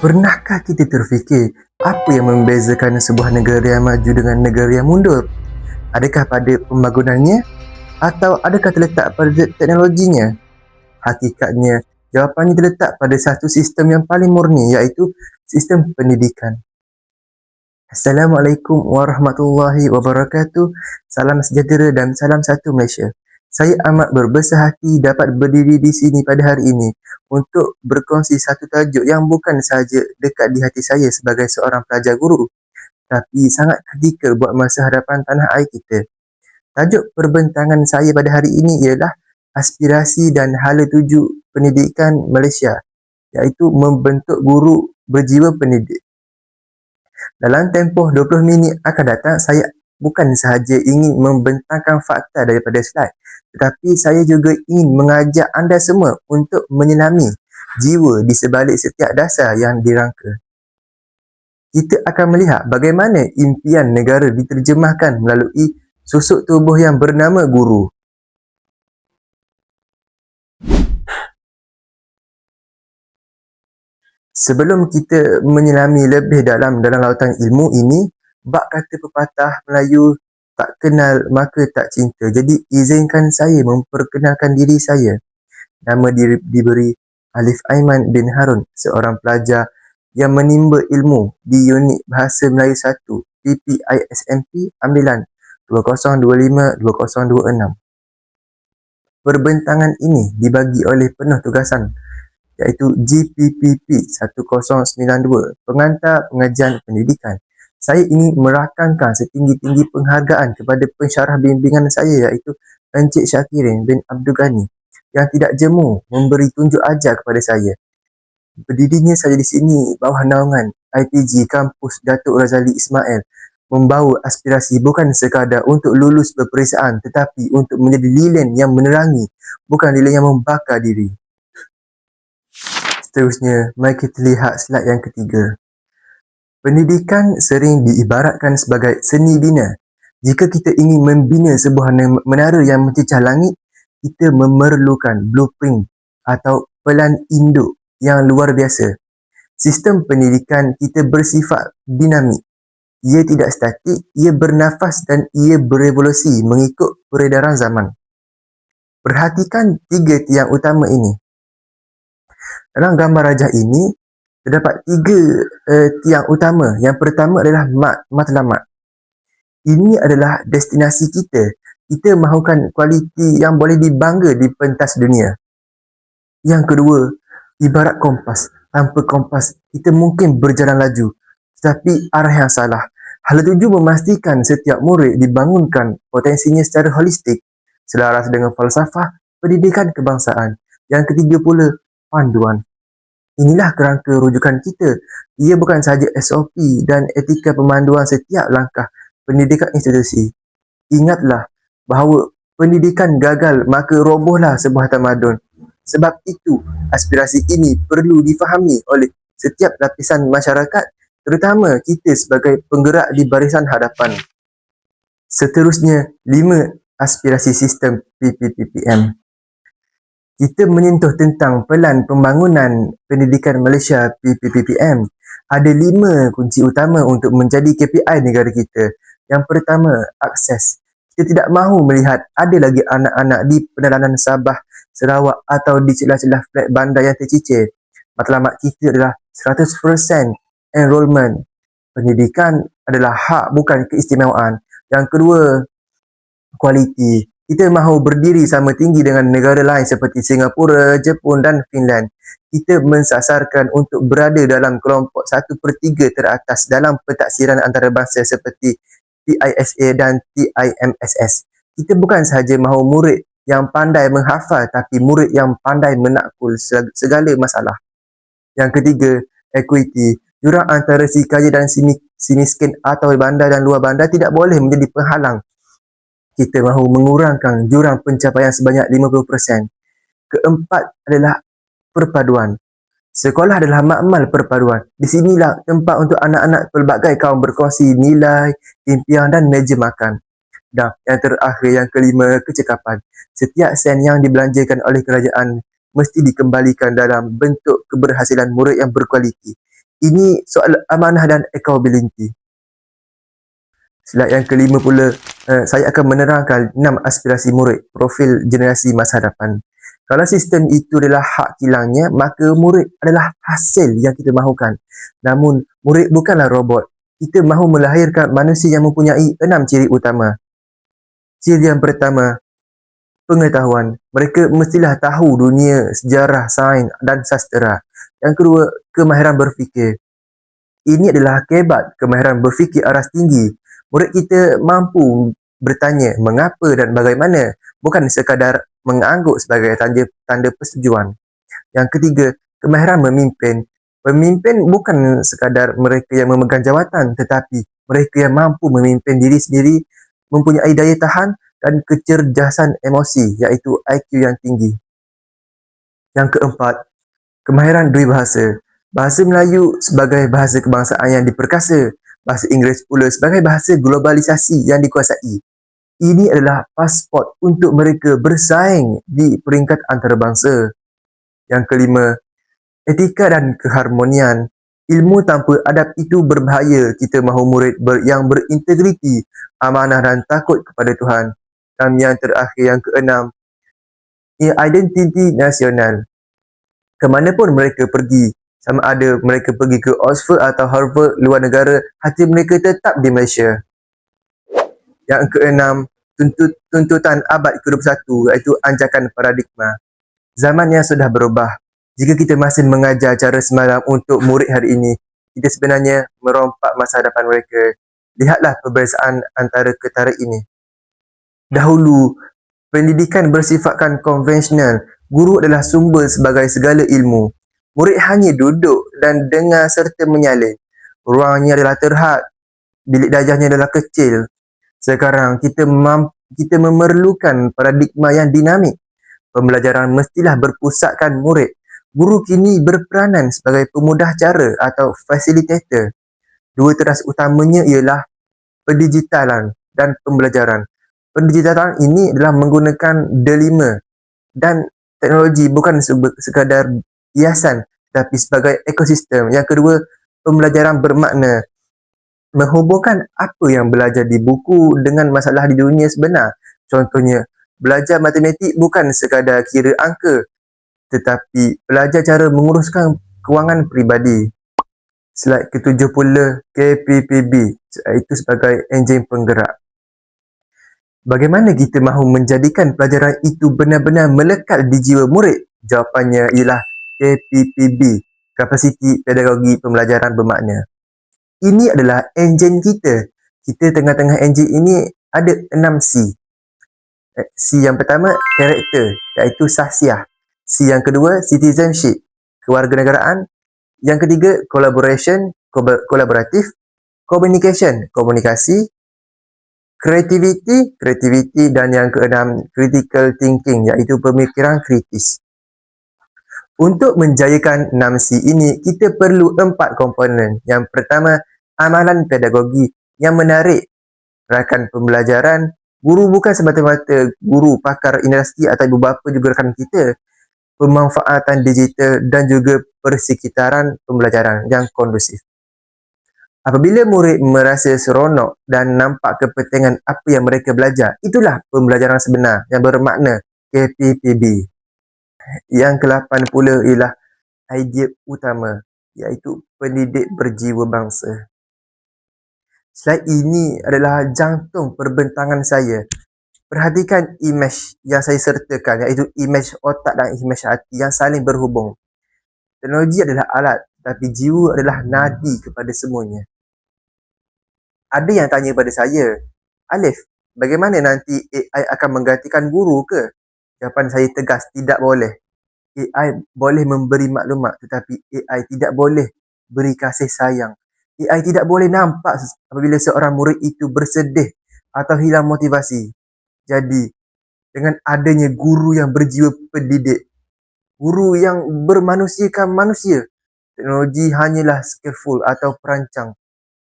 Pernahkah kita terfikir apa yang membezakan sebuah negara yang maju dengan negara yang mundur? Adakah pada pembangunannya atau adakah terletak pada teknologinya? Hakikatnya, jawapannya terletak pada satu sistem yang paling murni, iaitu sistem pendidikan. Assalamualaikum warahmatullahi wabarakatuh. Salam sejahtera dan salam satu Malaysia. Saya amat berbesar hati dapat berdiri di sini pada hari ini untuk berkongsi satu tajuk yang bukan sahaja dekat di hati saya sebagai seorang pelajar guru, tapi sangat kritikal buat masa hadapan tanah air kita. Tajuk perbentangan saya pada hari ini ialah aspirasi dan hala tuju pendidikan Malaysia, iaitu membentuk guru berjiwa pendidik. Dalam tempoh 20 minit akan datang, saya bukan sahaja ingin membentangkan fakta daripada slide, tetapi saya juga ingin mengajak anda semua untuk menyelami jiwa di sebalik setiap dasar yang dirangka. Kita akan melihat bagaimana impian negara diterjemahkan melalui susuk tubuh yang bernama guru. Sebelum kita menyelami lebih dalam lautan ilmu ini, bak kata pepatah Melayu, tak kenal maka tak cinta. Jadi izinkan saya memperkenalkan diri saya. Nama diberi Alif Aiman bin Harun, seorang pelajar yang menimba ilmu di unit Bahasa Melayu 1 PPISMP ambilan 2025-2026. Perbentangan ini dibagi oleh penuh tugasan, iaitu GPPP 1092, Pengantar Pengajian Pendidikan. Saya ingin merakamkan setinggi-tinggi penghargaan kepada pensyarah bimbingan saya, iaitu Encik Syakirin bin Abdul Ghani, yang tidak jemu memberi tunjuk ajar kepada saya. Berdirinya saya di sini bawah naungan IPG Kampus Datuk Razali Ismail membawa aspirasi bukan sekadar untuk lulus peperiksaan, tetapi untuk menjadi lilin yang menerangi, bukan lilin yang membakar diri. Seterusnya, mari kita lihat slide yang ketiga. Pendidikan sering diibaratkan sebagai seni bina. Jika kita ingin membina sebuah menara yang mencecah langit, kita memerlukan blueprint atau pelan induk yang luar biasa. Sistem pendidikan kita bersifat dinamik. Ia tidak statik, ia bernafas dan ia berevolusi mengikut peredaran zaman. Perhatikan tiga tiang utama ini. Dalam gambar rajah ini, terdapat tiga tiang utama. Yang pertama adalah matlamat. Ini adalah destinasi kita. Kita mahukan kualiti yang boleh dibangga di pentas dunia. Yang kedua, ibarat kompas. Tanpa kompas, kita mungkin berjalan laju, tetapi arah yang salah. Hala tuju memastikan setiap murid dibangunkan potensinya secara holistik, selaras dengan falsafah pendidikan kebangsaan. Yang ketiga pula, panduan. Inilah kerangka rujukan kita. Ia bukan sahaja SOP dan etika pemanduan setiap langkah pendidikan institusi. Ingatlah bahawa pendidikan gagal maka robohlah sebuah tamadun. Sebab itu, aspirasi ini perlu difahami oleh setiap lapisan masyarakat, terutama kita sebagai penggerak di barisan hadapan. Seterusnya, 5 aspirasi sistem PPPPM. Kita menyentuh tentang pelan pembangunan pendidikan Malaysia PPPPM. Ada 5 kunci utama untuk menjadi KPI negara kita. Yang pertama, akses. Kita tidak mahu melihat ada lagi anak-anak di pedalaman Sabah, Sarawak atau di celah-celah flat bandar yang tercicir. Matlamat kita adalah 100% enrolment. Pendidikan adalah hak, bukan keistimewaan. Yang kedua, kualiti. Kita mahu berdiri sama tinggi dengan negara lain seperti Singapura, Jepun dan Finland. Kita mensasarkan untuk berada dalam kelompok 1/3 teratas dalam pentaksiran antarabangsa seperti PISA dan TIMSS. Kita bukan sahaja mahu murid yang pandai menghafal, tapi murid yang pandai menakul segala masalah. Yang ketiga, equity. Jurang antara si kaya dan si miskin atau bandar dan luar bandar tidak boleh menjadi penghalang. Kita mahu mengurangkan jurang pencapaian sebanyak 50%. Keempat adalah perpaduan. Sekolah adalah makmal perpaduan. Di sinilah tempat untuk anak-anak pelbagai kaum berkongsi nilai, impian dan meja makan. Dan yang terakhir, yang kelima, kecekapan. Setiap sen yang dibelanjakan oleh kerajaan mesti dikembalikan dalam bentuk keberhasilan murid yang berkualiti. Ini soal amanah dan accountability. Slide yang kelima pula, saya akan menerangkan 6 aspirasi murid, profil generasi masa hadapan. Kalau sistem itu adalah hak kilangnya, maka murid adalah hasil yang kita mahukan. Namun, murid bukanlah robot. Kita mahu melahirkan manusia yang mempunyai 6 ciri utama. Ciri yang pertama, pengetahuan. Mereka mestilah tahu dunia, sejarah, sains dan sastera. Yang kedua, kemahiran berfikir. Ini adalah akibat kemahiran berfikir aras tinggi. Murid kita mampu bertanya mengapa dan bagaimana, bukan sekadar mengangguk sebagai tanda persetujuan. Yang ketiga, kemahiran memimpin. Pemimpin bukan sekadar mereka yang memegang jawatan, tetapi mereka yang mampu memimpin diri sendiri, mempunyai daya tahan dan kecerdasan emosi, iaitu IQ yang tinggi. Yang keempat, kemahiran dua bahasa. Bahasa Melayu sebagai bahasa kebangsaan yang diperkasa, bahasa Inggeris pula sebagai bahasa globalisasi yang dikuasai. Ini adalah pasport untuk mereka bersaing di peringkat antarabangsa. Yang kelima, etika dan keharmonian. Ilmu tanpa adab itu berbahaya. Kita mahu murid yang berintegriti, amanah dan takut kepada Tuhan. Dan yang terakhir, yang keenam, identiti nasional. Kemanapun mereka pergi, sama ada mereka pergi ke Oxford atau Harvard luar negara, hati mereka tetap di Malaysia. Yang keenam, tuntutan abad ke-21, iaitu anjakan paradigma. Zaman yang sudah berubah. Jika kita masih mengajar cara semalam untuk murid hari ini, kita sebenarnya merompak masa hadapan mereka. Lihatlah perbezaan antara ketara ini. Dahulu, pendidikan bersifatkan konvensional. Guru adalah sumber sebagai segala ilmu. Murid hanya duduk dan dengar serta menyalin. Ruangnya adalah terhad. Bilik darjahnya adalah kecil. Sekarang, kita memerlukan paradigma yang dinamik. Pembelajaran mestilah berpusatkan murid. Guru kini berperanan sebagai pemudah cara atau facilitator. Dua teras utamanya ialah pendigitalan dan pembelajaran. Pendigitalan ini adalah menggunakan delima dan teknologi bukan sekadar hiasan tapi sebagai ekosistem. Yang kedua, pembelajaran bermakna. Menghubungkan apa yang belajar di buku dengan masalah di dunia sebenar. Contohnya, belajar matematik bukan sekadar kira angka, tetapi belajar cara menguruskan kewangan peribadi. Slide ke-7 pula, KPPB, iaitu sebagai enjin penggerak. Bagaimana kita mahu menjadikan pelajaran itu benar-benar melekat di jiwa murid? Jawapannya ialah KPPB, Kapasiti Pedagogi Pembelajaran Bermakna. Ini adalah enjin kita. Kita tengah-tengah enjin ini ada 6 C. C yang pertama, karakter, iaitu sahsiah. C yang kedua, citizenship, kewarganegaraan. Yang ketiga, collaboration, kolaboratif. Communication, komunikasi. Creativity, dan yang keenam, critical thinking, iaitu pemikiran kritis. Untuk menjayakan 6C ini, kita perlu 4 komponen. Yang pertama, amalan pedagogi yang menarik rakan pembelajaran. Guru bukan semata-mata guru, pakar industri atau ibu bapa juga rakan kita. Pemanfaatan digital dan juga persekitaran pembelajaran yang kondusif. Apabila murid merasa seronok dan nampak kepentingan apa yang mereka belajar, itulah pembelajaran sebenar yang bermakna KPPB. Yang ke-8 pula ialah idea utama, iaitu pendidik berjiwa bangsa. Slide ini adalah jantung perbentangan saya. Perhatikan imej yang saya sertakan, iaitu imej otak dan imej hati yang saling berhubung. Teknologi adalah alat, tapi jiwa adalah nadi kepada semuanya. Ada yang tanya pada saya, Alif, bagaimana nanti AI akan menggantikan guru ke? Jawapan saya tegas, tidak boleh. AI boleh memberi maklumat, tetapi AI tidak boleh beri kasih sayang. AI tidak boleh nampak apabila seorang murid itu bersedih atau hilang motivasi. Jadi, dengan adanya guru yang berjiwa pendidik, guru yang bermanusiakan manusia, teknologi hanyalah scaffold atau perancang.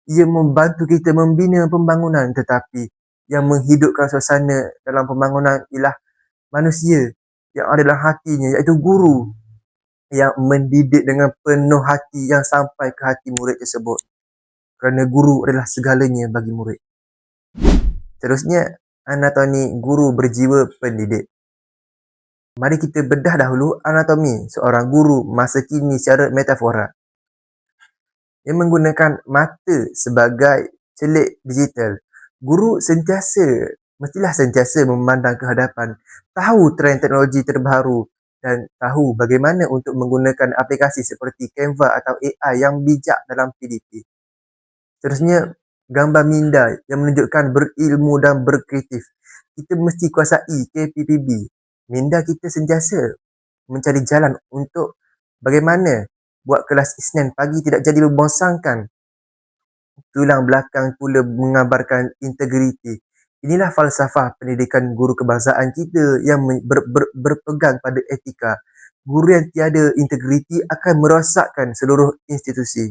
Ia membantu kita membina pembangunan, tetapi yang menghidupkan suasana dalam pembangunan ialah manusia yang ada dalam hatinya, iaitu guru. yang mendidik dengan penuh hati yang sampai ke hati murid tersebut. Kerana guru adalah segalanya bagi murid. Terusnya, anatomi guru berjiwa pendidik. Mari kita bedah dahulu anatomi seorang guru masa kini secara metafora. Ia menggunakan mata sebagai celik digital. Guru mestilah sentiasa memandang ke hadapan, tahu trend teknologi terbaru dan tahu bagaimana untuk menggunakan aplikasi seperti Canva atau AI yang bijak dalam PDP. Seterusnya, gambar minda yang menunjukkan berilmu dan berkreatif. Kita mesti kuasai KPPB. Minda kita sentiasa mencari jalan untuk bagaimana buat kelas Isnin pagi tidak jadi membosankan. Tulang belakang pula mengabarkan integriti. Inilah falsafah pendidikan guru kebangsaan kita yang berpegang pada etika. Guru yang tiada integriti akan merosakkan seluruh institusi.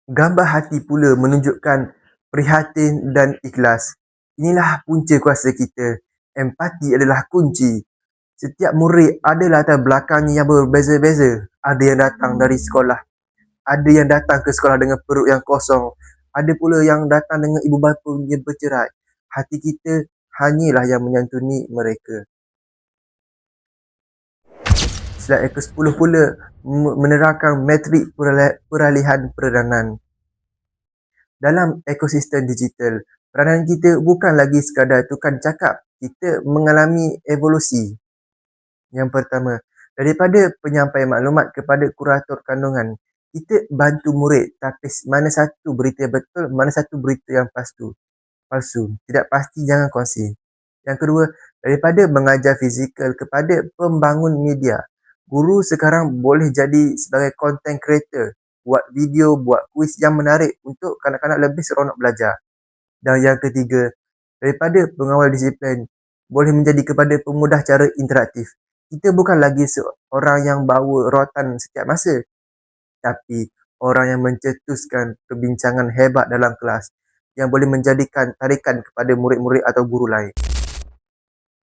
Gambar hati pula menunjukkan prihatin dan ikhlas. Inilah punca kuasa kita. Empati adalah kunci. Setiap murid ada latar belakangnya yang berbeza-beza. Ada yang datang dari sekolah. Ada yang datang ke sekolah dengan perut yang kosong. Ada pula yang datang dengan ibu bapanya bercerai. Hati kita hanyalah yang menyantuni mereka. Slide ke-10 pula menerangkan metrik peralihan peranan. Dalam ekosistem digital, peranan kita bukan lagi sekadar tukar cakap. Kita mengalami evolusi. Yang pertama, daripada penyampai maklumat kepada kurator kandungan, kita bantu murid tapis mana satu berita betul, mana satu berita yang palsu. Tidak pasti jangan kongsi. Yang kedua, daripada mengajar fizikal kepada pembangun media, guru sekarang boleh jadi sebagai content creator, buat video, buat kuis yang menarik untuk kanak-kanak lebih seronok belajar. Dan yang ketiga, daripada pengawal disiplin, boleh menjadi kepada pemudah cara interaktif. Kita bukan lagi seorang yang bawa rotan setiap masa, tapi orang yang mencetuskan perbincangan hebat dalam kelas yang boleh menjadikan tarikan kepada murid-murid atau guru lain.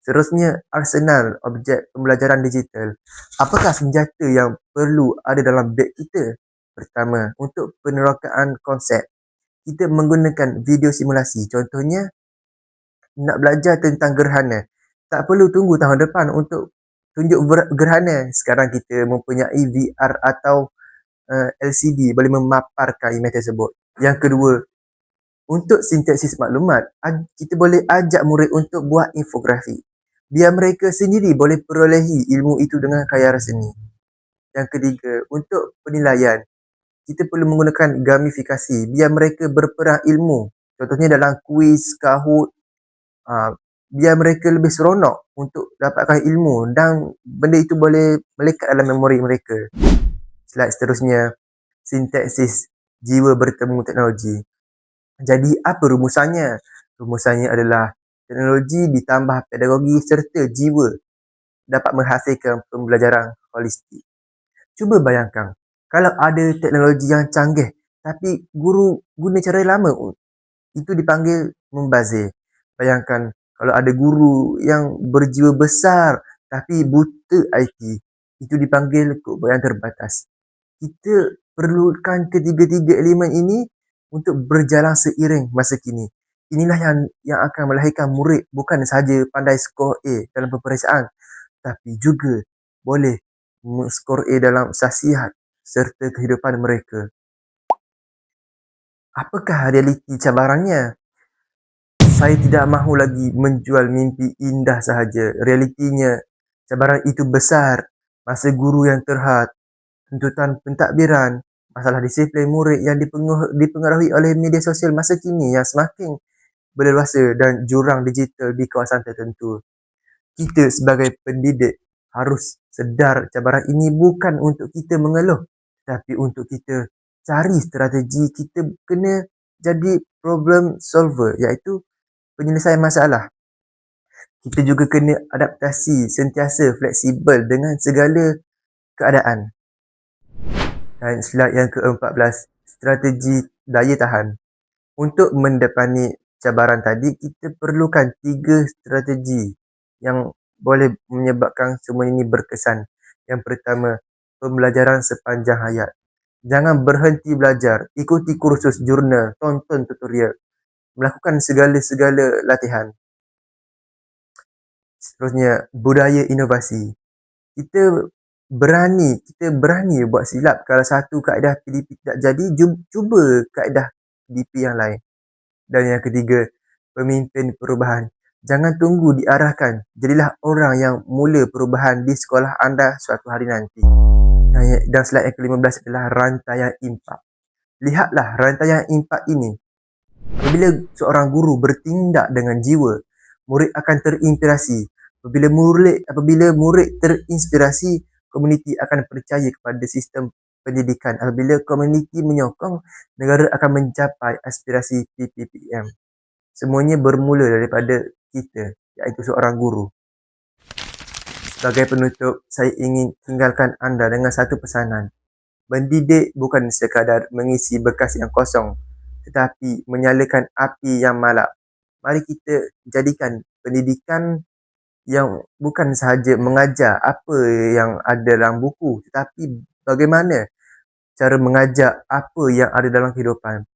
Seterusnya, arsenal objek pembelajaran digital. Apakah senjata yang perlu ada dalam beg kita? Pertama, untuk penerokaan konsep, kita menggunakan video simulasi. Contohnya, nak belajar tentang gerhana. Tak perlu tunggu tahun depan untuk tunjuk gerhana. Sekarang kita mempunyai VR atau LCD boleh memaparkan imej tersebut. Yang kedua, untuk sintesis maklumat, kita boleh ajak murid untuk buat infografik. Biar mereka sendiri boleh perolehi ilmu itu dengan kaya seni. Yang ketiga, untuk penilaian, kita perlu menggunakan gamifikasi. Biar mereka berperang ilmu. Contohnya dalam kuis, Kahoot, biar mereka lebih seronok untuk dapatkan ilmu dan benda itu boleh melekat dalam memori mereka. Slide seterusnya, sintaksis jiwa bertemu teknologi. Jadi apa rumusannya? Rumusannya adalah teknologi ditambah pedagogi serta jiwa dapat menghasilkan pembelajaran holistik. Cuba bayangkan, kalau ada teknologi yang canggih tapi guru guna cara lama, itu dipanggil membazir. Bayangkan kalau ada guru yang berjiwa besar tapi buta IT, itu dipanggil kod yang terbatas. Kita perlukan ketiga-tiga elemen ini untuk berjalan seiring masa kini. Inilah yang akan melahirkan murid bukan sahaja pandai skor A dalam peperiksaan, tapi juga boleh skor A dalam sasihat serta kehidupan mereka. Apakah realiti cabarannya? Saya tidak mahu lagi menjual mimpi indah sahaja. Realitinya, cabaran itu besar. Masa guru yang terhad, tuntutan pentadbiran, masalah disiplin murid yang dipengaruhi oleh media sosial masa kini yang semakin berleluasa dan jurang digital di kawasan tertentu. Kita sebagai pendidik harus sedar cabaran ini bukan untuk kita mengeluh, tapi untuk kita cari strategi. Kita kena jadi problem solver, iaitu penyelesaian masalah. Kita juga kena adaptasi, sentiasa fleksibel dengan segala keadaan. Dan slide yang ke-14, strategi daya tahan. Untuk mendepani cabaran tadi, kita perlukan 3 strategi yang boleh menyebabkan semua ini berkesan. Yang pertama, pembelajaran sepanjang hayat. Jangan berhenti belajar, ikuti kursus jurnal, tonton tutorial, melakukan segala-segala latihan. Seterusnya, budaya inovasi. Kita berani buat silap. Kalau satu kaedah PDP tak jadi, cuba kaedah PDP yang lain. Dan yang ketiga, pemimpin perubahan. Jangan tunggu diarahkan. Jadilah orang yang mula perubahan di sekolah anda suatu hari nanti. Dan slide yang ke-15 adalah rantaian impak. Lihatlah rantaian impak ini. Apabila seorang guru bertindak dengan jiwa, murid akan terinspirasi. Apabila murid terinspirasi, komuniti akan percaya kepada sistem pendidikan. Apabila komuniti menyokong, negara akan mencapai aspirasi PPPM. Semuanya bermula daripada kita, iaitu seorang guru. Sebagai penutup, saya ingin tinggalkan anda dengan satu pesanan. Mendidik bukan sekadar mengisi bekas yang kosong, tetapi menyalakan api yang malap. Mari kita jadikan pendidikan yang bukan sahaja mengajar apa yang ada dalam buku, tetapi bagaimana cara mengajar apa yang ada dalam kehidupan.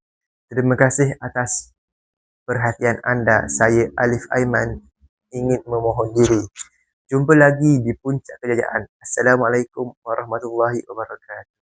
Terima kasih atas perhatian anda. Saya Alif Aiman ingin memohon diri. Jumpa lagi di puncak kejayaan. Assalamualaikum warahmatullahi wabarakatuh.